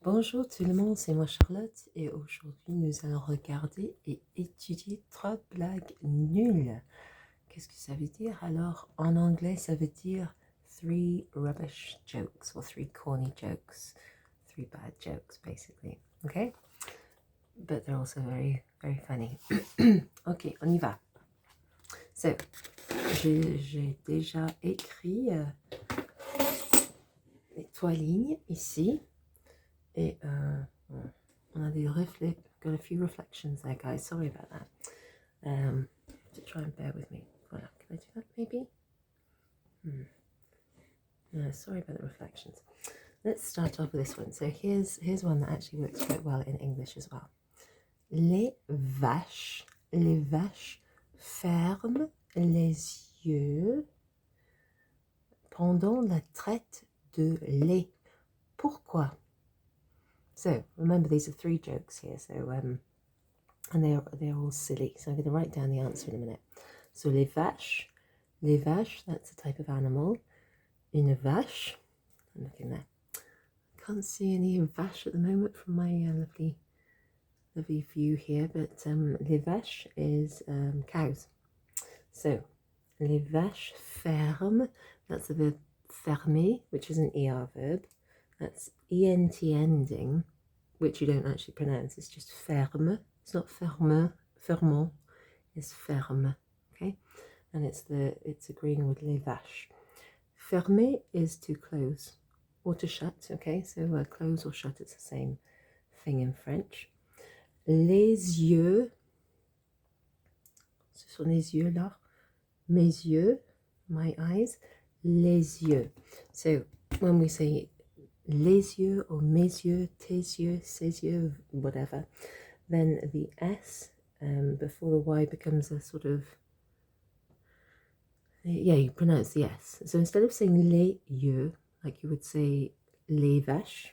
Bonjour tout le monde, c'est moi Charlotte et aujourd'hui nous allons regarder et étudier trois blagues nulles. Qu'est-ce que ça veut dire? Alors en anglais ça veut dire three rubbish jokes or three corny jokes, three bad jokes basically. Okay? But they're also very, very funny. Ok, on y va. So, j'ai déjà écrit les trois lignes ici. Et on a des got a few reflections there, guys. Sorry about that. To try and bear with me. Voilà. Can I do that, maybe? No, sorry about the reflections. Let's start off with this one. So here's one that actually works quite well in English as well. Les vaches ferment les yeux pendant la traite de lait. Pourquoi? So remember, these are three jokes here. So and they're all silly. So I'm going to write down the answer in a minute. So les vaches, that's a type of animal. Une vache, I'm looking there. Can't see any vache at the moment from my lovely view here, but les vaches is cows. So les vaches ferment, that's the verb fermer, which is an ER verb. That's ENT ending, which you don't actually pronounce. It's just ferme. It's not ferme, fermant. It's ferme. Okay, and it's agreeing with les vaches. Fermer is to close or to shut. Okay, so close or shut, it's the same thing in French. Les yeux. Ce sont les yeux là. Mes yeux, my eyes. Les yeux. So when we say les yeux or mes yeux, tes yeux, ses yeux, whatever, then the S before the Y becomes a sort of, yeah, you pronounce the S. So instead of saying les yeux, like you would say les vaches,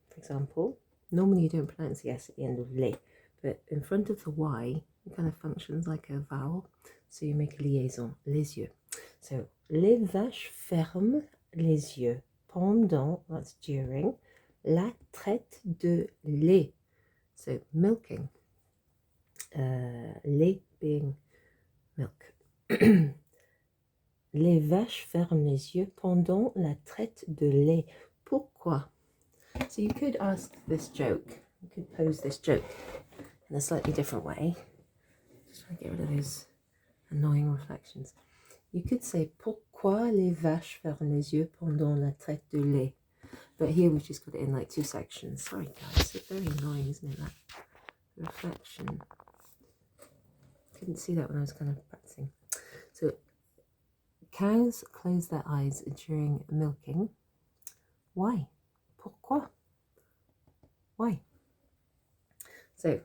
for example, normally you don't pronounce the S at the end of les, but in front of the Y, it kind of functions like a vowel, so you make a liaison, les yeux. So, les vaches ferment les yeux pendant, that's during, la traite de lait. So, milking. Lait being milk. Les vaches ferment les yeux pendant la traite de lait. Pourquoi? So you could ask this joke, you could pose this joke in a slightly different way. Just try to get rid of those annoying reflections. You could say, pourquoi les vaches ferment les yeux pendant la traite de lait? But here we've just got it in like two sections. Sorry guys, it's very annoying, isn't it, that reflection? Couldn't see that when I was kind of practicing. So, cows close their eyes during milking. Why? Pourquoi? Why? So,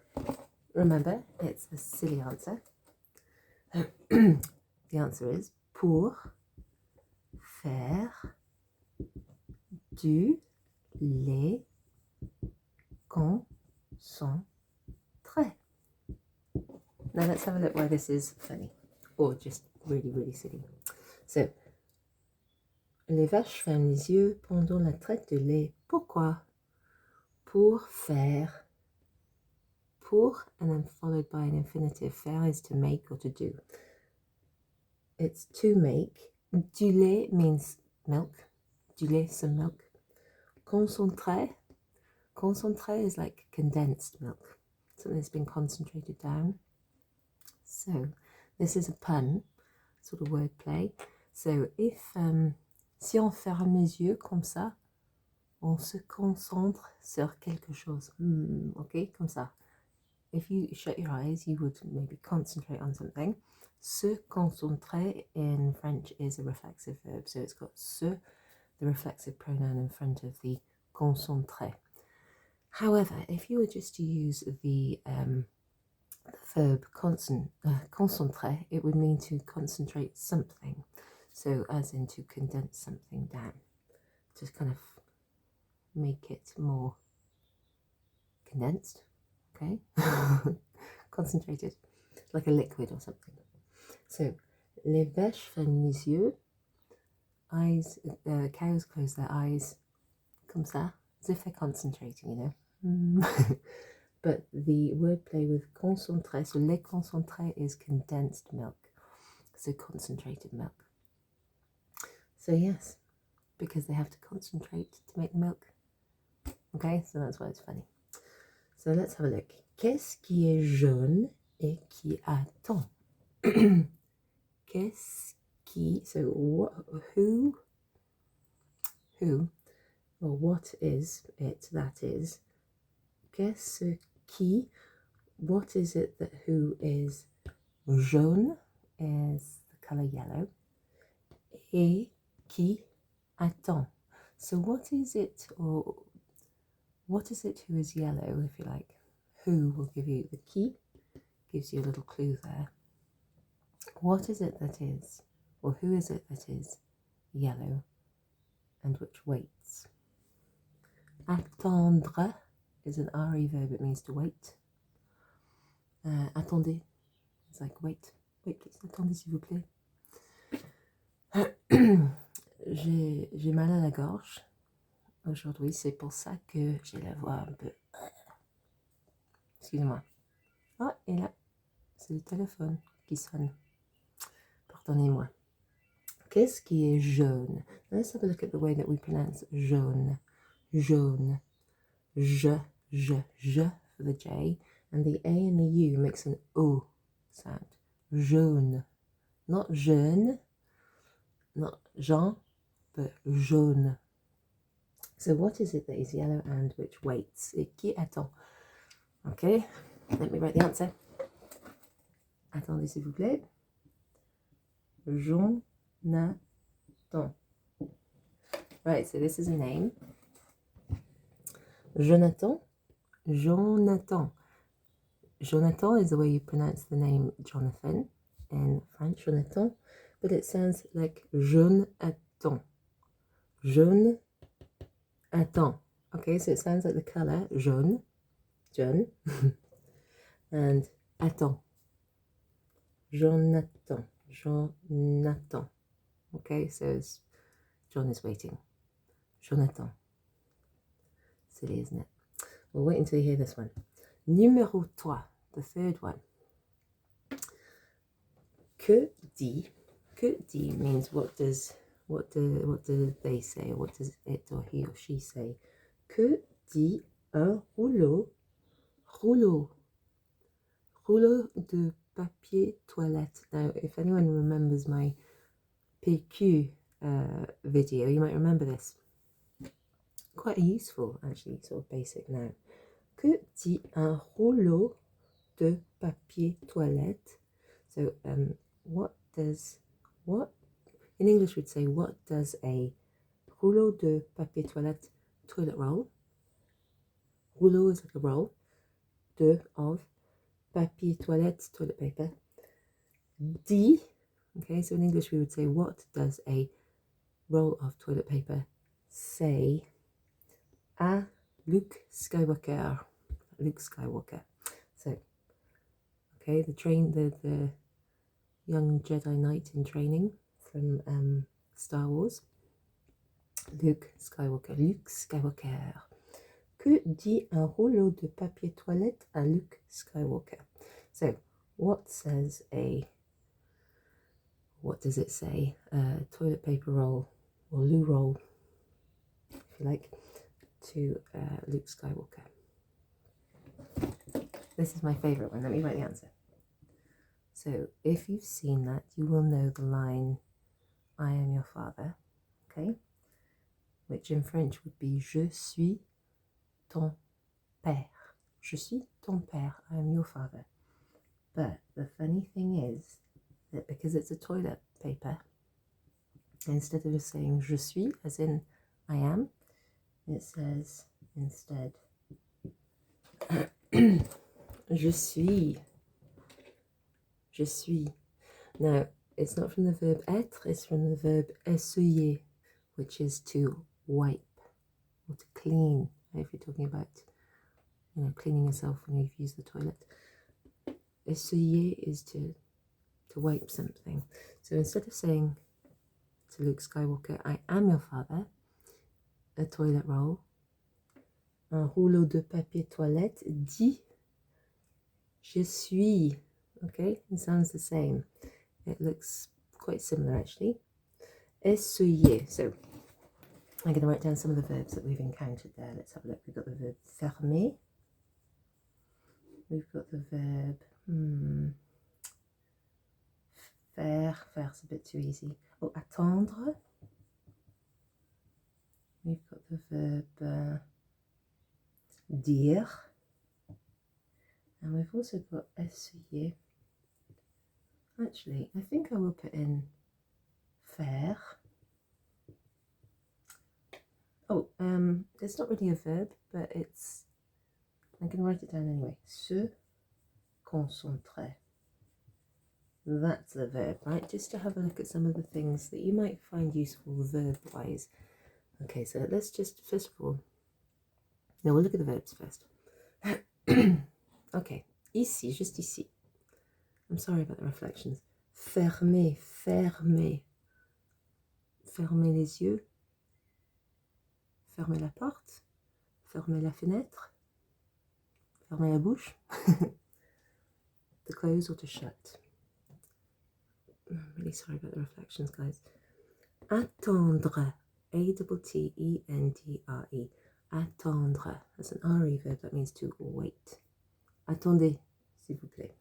remember, it's a silly answer. The answer is pour faire du lait concentré. Now let's have a look why this is funny or just really, really silly. So, les vaches ferment les yeux pendant la traite de lait. Pourquoi? Pour faire. Pour, and then followed by an infinitive. Faire is to make or to do. It's to make. Du lait means milk. Du lait, some milk. Concentré. Concentré is like condensed milk. Something that's been concentrated down. So, this is a pun, sort of wordplay. So, if si on ferme les yeux comme ça, on se concentre sur quelque chose. Okay, comme ça. If you shut your eyes, you would maybe concentrate on something. Se concentrer in French is a reflexive verb, so it's got se, the reflexive pronoun, in front of the concentré. However, if you were just to use the verb concentré, it would mean to concentrate something. So as in to condense something down, to kind of make it more condensed, okay? Concentrated, like a liquid or something. So, les vaches ferment les yeux. Eyes, cows close their eyes, comme ça, as if they're concentrating, you know. But the wordplay with concentré, so lait concentré is condensed milk, so concentrated milk. So yes, because they have to concentrate to make the milk. Okay, so that's why it's funny. So let's have a look. Qu'est-ce qui est jaune et qui attend? Qu'est-ce qui, so what, who, or what is it that is? Qu'est-ce qui, what is it that who is jaune, is the color yellow, et qui attend. So what is it, or what is it who is yellow, if you like? Who will give you the qui, gives you a little clue there. What is it that is, or who is it that is yellow and which waits? Attendre is an RE verb, it means to wait. Attendez, it's like wait please, attendez s'il vous plaît. J'ai mal à la gorge aujourd'hui, c'est pour ça que j'ai la voix un peu... Excusez-moi. Ah, et là, c'est le téléphone qui sonne. Pardonnez-moi. Qu'est-ce qui est jaune? Let's have a look at the way that we pronounce jaune. Jaune. Je for the J, and the A and the U makes an O sound. Jaune. Not jeune, not Jean, but jaune. So what is it that is yellow and which waits? Et qui attend? Okay, let me write the answer. Attendez s'il vous plaît. Jonathan. Right, so this is a name. Jonathan. Jonathan. Jonathan is the way you pronounce the name Jonathan in French, Jonathan, but it sounds like jaune attend. Jaune attend. Okay, so it sounds like the color jaune, jaune, and attend. Jonathan, Jonathan. Okay, so John is waiting. Jonathan. Silly, isn't it? We'll wait until you hear this one. Numéro 3, the third one. Que dit? Que dit means what do they say? What does it or he or she say? Que dit un rouleau de papier toilette? Now, if anyone remembers my PQ video, you might remember this. Quite useful, actually, sort of basic now. Que dit un rouleau de papier toilette? So, what in English we'd say, what does a rouleau de papier toilette, toilet roll? Rouleau is like a roll. De, of, papier toilette, toilet paper. Dit, okay, so in English we would say, what does a roll of toilet paper say à Luke Skywalker? Luke Skywalker. So, okay, the young Jedi Knight in training from Star Wars. Luke Skywalker. Luke Skywalker. Que dit un rouleau de papier toilette à Luke Skywalker? So, what does it say? Toilet paper roll, or loo roll, if you like, to Luke Skywalker. This is my favourite one. Let me write the answer. So, if you've seen that, you will know the line, I am your father, okay? Which in French would be, Je suis ton père. Je suis ton père. I am your father. But the funny thing is that because it's a toilet paper, instead of saying je suis, as in I am, it says instead je suis. Je suis. Now, it's not from the verb être, it's from the verb essuyer, which is to wipe or to clean. If you're talking about, cleaning yourself when you've used the toilet. Essuyer is to wipe something. So instead of saying to Luke Skywalker, I am your father, a toilet roll, un rouleau de papier toilette dit je suis. Okay, it sounds the same. It looks quite similar actually. Essuyer. So I'm going to write down some of the verbs that we've encountered there. Let's have a look. We've got the verb fermer. We've got the verb faire. Faire's a bit too easy. Oh, attendre. We've got the verb dire. And we've also got essuyer. Actually, I think I will put in faire. Oh, it's not really a verb, but it's, I'm going to write it down anyway. Se concentrer. That's the verb, right? Just to have a look at some of the things that you might find useful verb-wise. Okay, so let's just, first of all, now we'll look at the verbs first. Okay, ici, juste ici. I'm sorry about the reflections. Fermer, fermer. Fermer les yeux. Fermer la porte. Fermer la fenêtre. Fermer la bouche. To close or to shut. I'm really sorry about the reflections, guys. Attendre. A-T-T-E-N-D-R-E. Attendre. That's an R-E verb. That means to wait. Attendez, s'il vous plaît.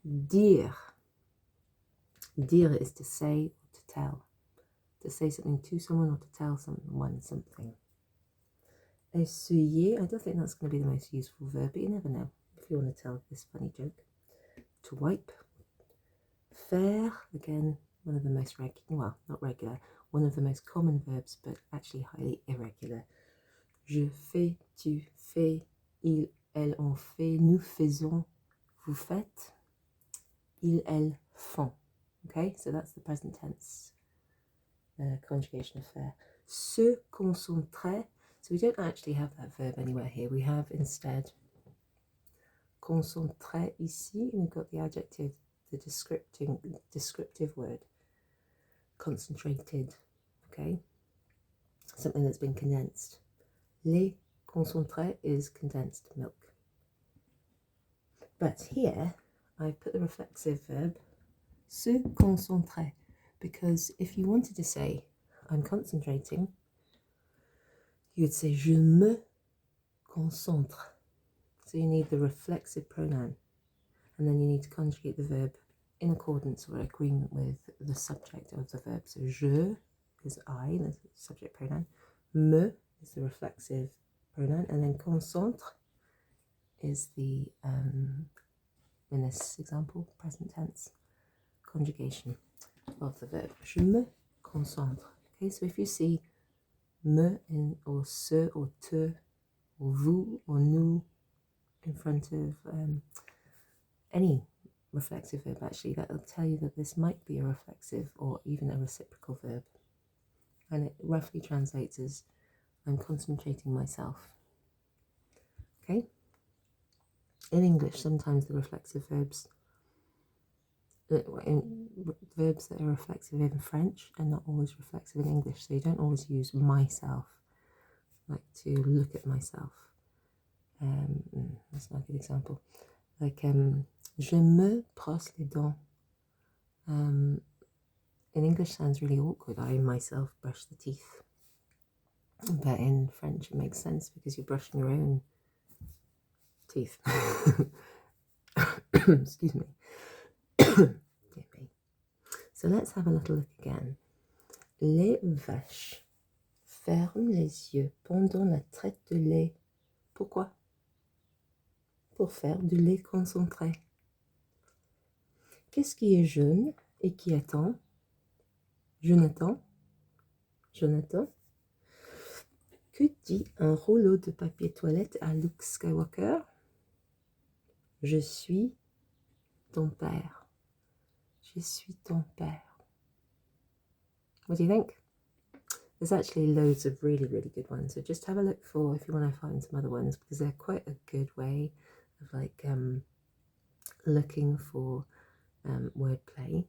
Dire. Dire is to say or to tell. To say something to someone or to tell someone something. Essuyer. I don't think that's going to be the most useful verb, but you never know if you want to tell this funny joke. To wipe. Faire. Again, one of the most regular, well, not regular, one of the most common verbs, but actually highly irregular. Je fais, tu fais, il, elle, on fait, nous faisons, vous faites, ils, elles font. Okay, so that's the present tense conjugation of faire. Se concentrer. So we don't actually have that verb anywhere here. We have instead concentrer ici. We've got the adjective, the descriptive word. Concentrated. Okay, something that's been condensed. Lait concentré is condensed milk. But here I've put the reflexive verb se concentrer, because if you wanted to say I'm concentrating, you'd say je me concentre. So you need the reflexive pronoun, and then you need to conjugate the verb in accordance or agreement with the subject of the verb. So je is I, the subject pronoun. Me is the reflexive pronoun, and then concentre is the, in this example, present tense conjugation of the verb. Je me concentre. Okay, so if you see me in, or ce, or te, or vous, or nous in front of any reflexive verb, actually, that will tell you that this might be a reflexive or even a reciprocal verb. And it roughly translates as I'm concentrating myself. Okay? In English, sometimes the reflexive verbs, verbs that are reflexive in French are not always reflexive in English, so you don't always use myself, like to look at myself. That's not a good example. Like, je me brosse les dents. In English sounds really awkward. I myself brush the teeth. But in French it makes sense because you're brushing your own teeth. Excuse me. So let's have a little look again. Les vaches ferment les yeux pendant la traite de lait. Pourquoi? Pour faire du lait concentré. Qu'est-ce qui est jaune et qui attend? Jonathan. Jonathan. Que dit un rouleau de papier toilette à Luke Skywalker? Je suis ton père. Je suis ton père. What do you think? There's actually loads of really, really good ones. So just have a look for, if you want to find some other ones, because they're quite a good way of like looking for wordplay,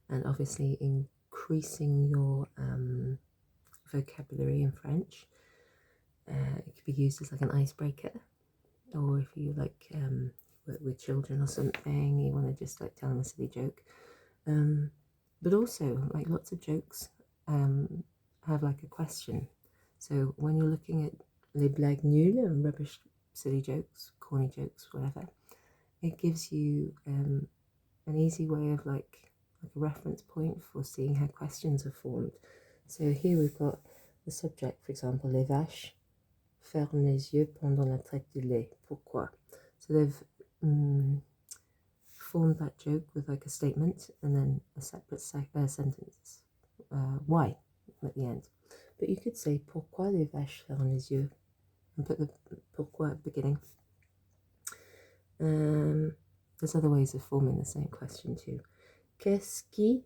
and obviously increasing your vocabulary in French. It could be used as like an icebreaker, or if you like work with children or something, you want to just like tell them a silly joke. But also, like lots of jokes have like a question. So when you're looking at les blagues nulles and rubbish, silly jokes, corny jokes, whatever, it gives you an easy way of like a reference point for seeing how questions are formed. So here we've got the subject, for example, les vaches ferment les yeux pendant la traite du lait. Pourquoi? So they've formed that joke with like a statement and then a separate sentence. Why at the end. But you could say pourquoi les vaches ferment les yeux and put the pourquoi at the beginning. There's other ways of forming the same question too. Qu'est-ce qui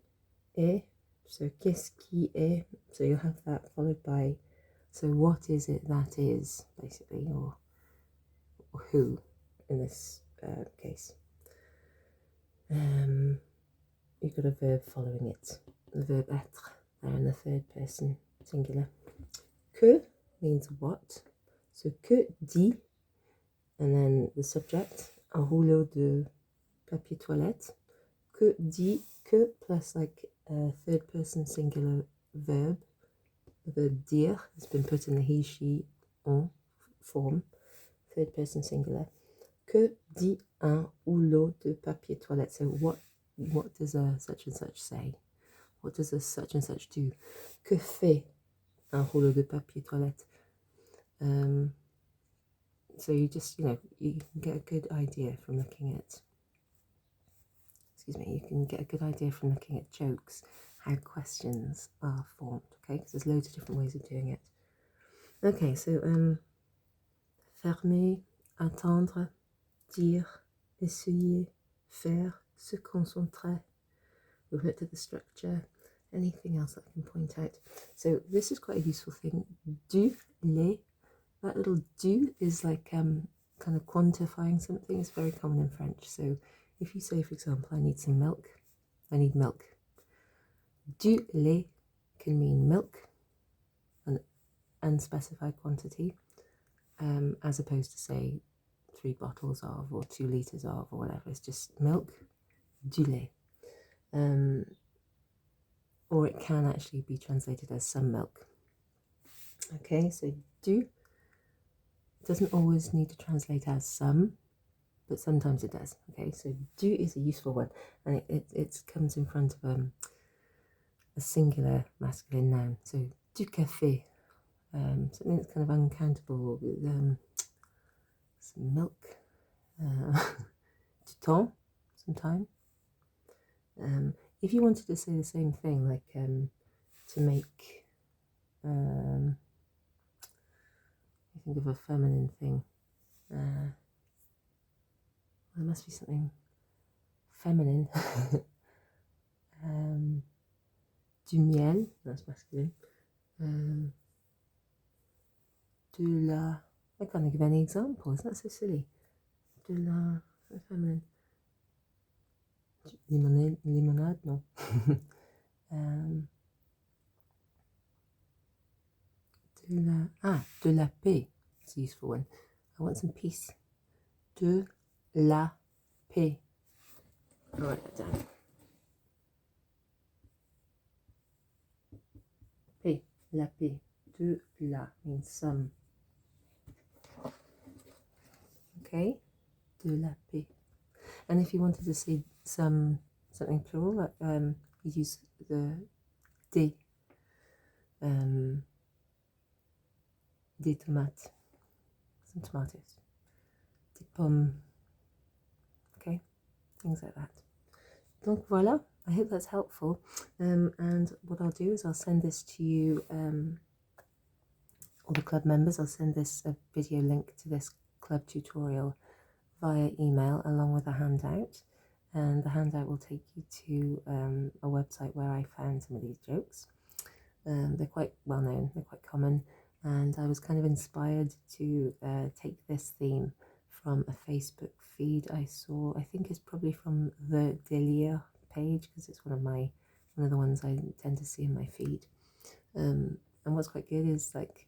est? So qu'est-ce qui est? So you have that followed by, so what is it that is, basically, or who in this case. You've got a verb following it, the verb être, there in the third person singular. Que means what, so que dit, and then the subject, un rouleau de papier toilette. Que dit, que plus like a third person singular verb. The verb dire has been put in the he, she, on form, third person singular. Que dit un rouleau de papier toilette? So what does a such and such say? What does a such and such do? Que fait un rouleau de papier toilette? So you just, you can get a good idea from looking at, you can get a good idea from looking at jokes, how questions are formed, okay? Because there's loads of different ways of doing it. Okay, so fermer, attendre, dire, essayer, faire, se concentrer. We've looked at the structure. Anything else that I can point out? So this is quite a useful thing. Du, les. That little du is like kind of quantifying something. It's very common in French. So if you say, for example, I need some milk, I need milk. Du lait can mean milk, an unspecified quantity, as opposed to say 3 bottles of or 2 litres of or whatever. It's just milk, du lait. Or it can actually be translated as some milk. Okay, so du doesn't always need to translate as some, but sometimes it does. Okay, so du is a useful one, and it comes in front of a singular masculine noun. So du café, something that's kind of uncountable, some milk, du temps, some time. If you wanted to say the same thing, like to make, I think of a feminine thing. There must be something feminine. Du miel, that's masculine. De la, I can't think of any examples, that's so silly. De la, feminine. Limonade, no. De la paix, it's a useful one. I want some peace. De la paix. I'll write that down. Paix, la paix. De la means some. Okay, de la paix. And if you wanted to say something plural, like, you use the des. Des tomates, some tomatoes, des pommes, okay, things like that. Donc voilà, I hope that's helpful. And what I'll do is I'll send this to you, all the club members. I'll send this video link to this club tutorial via email along with a handout. And the handout will take you to a website where I found some of these jokes. They're quite well known, they're quite common. And I was kind of inspired to take this theme from a Facebook feed I saw. I think it's probably from the Delia page, because it's one of the ones I tend to see in my feed. And what's quite good is, like,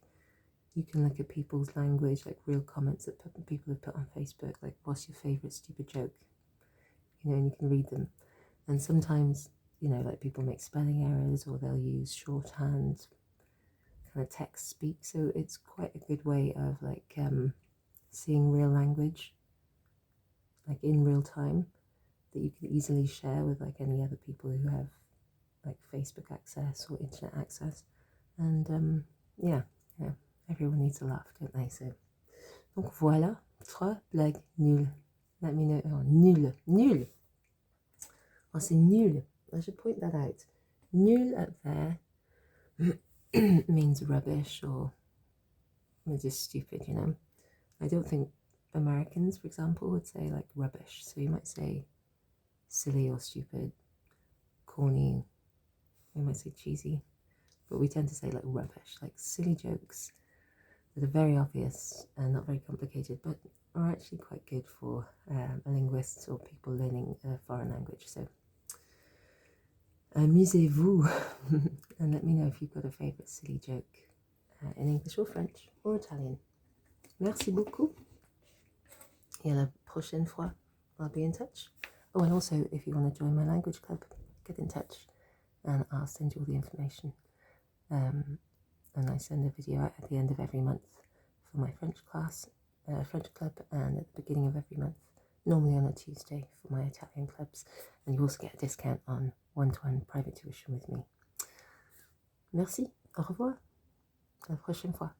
you can look at people's language, like real comments that people have put on Facebook, like what's your favourite stupid joke, and you can read them. And sometimes, like people make spelling errors or they'll use shorthand kind of text speak, so it's quite a good way of like seeing real language like in real time that you can easily share with like any other people who have like Facebook access or internet access. And yeah, everyone needs a laugh, don't they? So donc voilà, 3 blagues nulles. Let me know. Oh, nul, nul. Oh, c'est nul. I should point that out. Nul up there means rubbish or just stupid, I don't think Americans, for example, would say like rubbish. So you might say silly or stupid, corny, we might say cheesy, but we tend to say like rubbish, like silly jokes that are very obvious and not very complicated, but are actually quite good for a linguist or people learning a foreign language. So amusez-vous and let me know if you've got a favourite silly joke in English or French or Italian. Merci beaucoup. Et à la prochaine fois, I'll be in touch. Oh, and also, if you want to join my language club, get in touch and I'll send you all the information. And I send a video out at the end of every month for my French class, French club, and at the beginning of every month, normally on a Tuesday for my Italian clubs. And you also get a discount on one-to-one private tuition with me. Merci, au revoir, à la prochaine fois.